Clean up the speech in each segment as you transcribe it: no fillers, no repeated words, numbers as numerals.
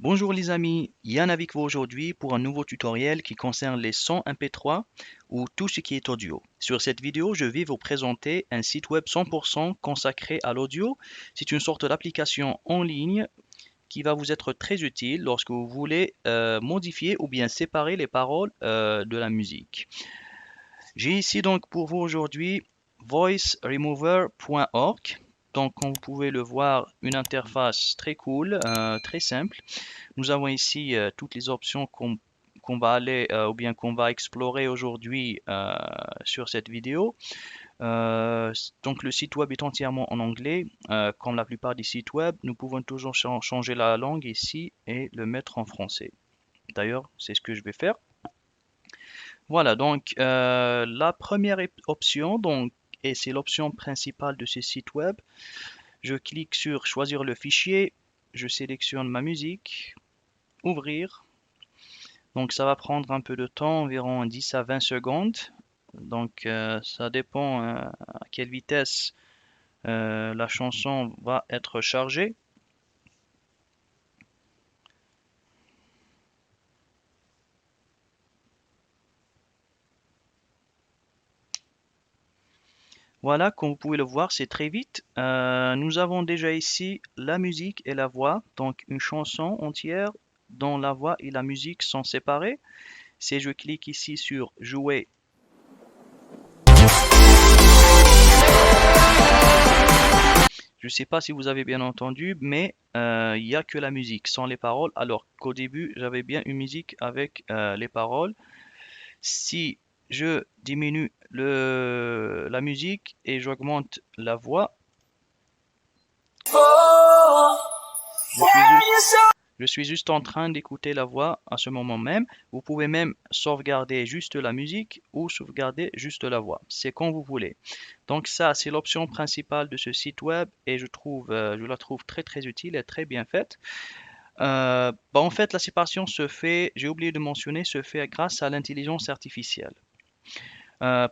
Bonjour les amis, Yann avec vous aujourd'hui pour un nouveau tutoriel qui concerne les sons MP3 ou tout ce qui est audio. Sur cette vidéo, je vais vous présenter un site web 100% consacré à l'audio. C'est une sorte d'application en ligne qui va vous être très utile lorsque vous voulez modifier ou bien séparer les paroles de la musique. J'ai ici donc pour vous aujourd'hui voiceremover.org. Donc, comme vous pouvez le voir, une interface très cool, très simple. Nous avons ici toutes les options qu'on va aller ou bien qu'on va explorer aujourd'hui sur cette vidéo. Donc le site web est entièrement en anglais. Comme la plupart des sites web, nous pouvons toujours changer la langue ici et le mettre en français. D'ailleurs, c'est ce que je vais faire. Voilà, donc la première option, donc, et c'est l'option principale de ce site web. Je clique sur choisir le fichier, je sélectionne ma musique, ouvrir. Donc ça va prendre un peu de temps, environ 10 à 20 secondes. Donc ça dépend à quelle vitesse la chanson va être chargée. Voilà, comme vous pouvez le voir, c'est très vite. Nous avons déjà ici la musique et la voix, donc une chanson entière dont la voix et la musique sont séparées. Si je clique ici sur jouer, je ne sais pas si vous avez bien entendu, mais il n'y a que la musique sans les paroles, alors qu'au début, j'avais bien une musique avec les paroles. Si je diminue la musique et j'augmente la voix, je suis juste en train d'écouter la voix à ce moment même. Vous pouvez même sauvegarder juste la musique ou sauvegarder juste la voix. C'est quand vous voulez. Donc ça, c'est l'option principale de ce site web et je la trouve très très utile et très bien faite. En fait, la séparation se fait, j'ai oublié de mentionner, se fait grâce à l'intelligence artificielle.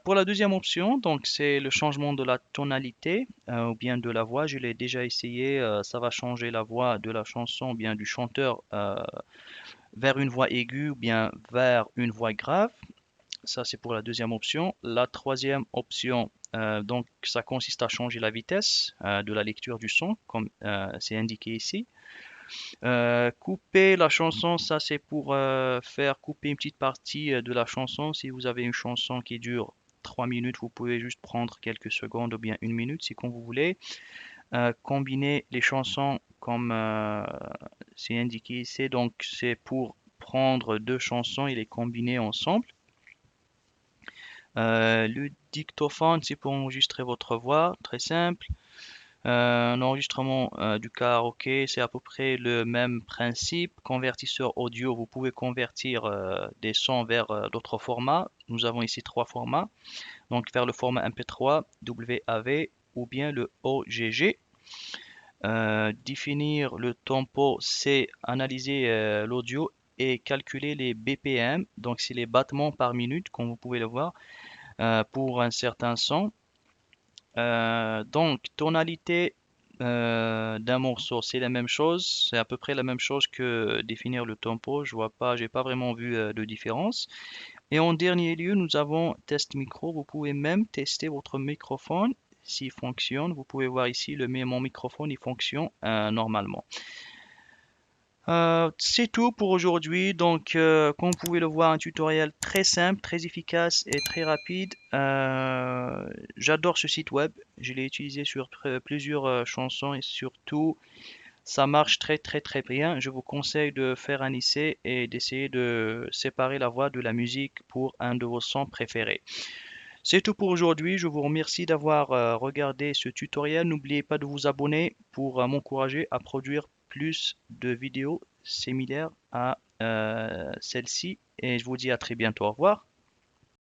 Pour la deuxième option, donc c'est le changement de la tonalité ou bien de la voix. Je l'ai déjà essayé. Ça va changer la voix de la chanson ou bien du chanteur vers une voix aiguë ou bien vers une voix grave. Ça, c'est pour la deuxième option. La troisième option, donc ça consiste à changer la vitesse de la lecture du son, comme c'est indiqué ici. Couper la chanson, ça c'est pour faire couper une petite partie de la chanson. Si vous avez une chanson qui dure 3 minutes, vous pouvez juste prendre quelques secondes ou bien une minute, c'est comme vous voulez. Combiner les chansons comme c'est indiqué ici, donc c'est pour prendre deux chansons et les combiner ensemble. Le dictaphone, c'est pour enregistrer votre voix, très simple. Un enregistrement du karaoké, c'est à peu près le même principe. Convertisseur audio, vous pouvez convertir des sons vers d'autres formats. Nous avons ici trois formats. Donc vers le format MP3, WAV ou bien le OGG. Définir le tempo, c'est analyser l'audio et calculer les BPM. Donc c'est les battements par minute, comme vous pouvez le voir, pour un certain son. Donc, tonalité d'un morceau, c'est la même chose. C'est à peu près la même chose que définir le tempo. Je vois pas, j'ai pas vraiment vu de différence. Et en dernier lieu, nous avons test micro. Vous pouvez même tester votre microphone s'il fonctionne. Vous pouvez voir ici, mon microphone, il fonctionne normalement. C'est tout pour aujourd'hui. Donc, comme vous pouvez le voir, un tutoriel très simple, très efficace et très rapide. J'adore ce site web. Je l'ai utilisé sur plusieurs chansons et surtout, ça marche très très très bien. Je vous conseille de faire un essai et d'essayer de séparer la voix de la musique pour un de vos sons préférés. C'est tout pour aujourd'hui. Je vous remercie d'avoir regardé ce tutoriel. N'oubliez pas de vous abonner pour m'encourager à produire plus de vidéos similaires à celle-ci. Et je vous dis à très bientôt. Au revoir.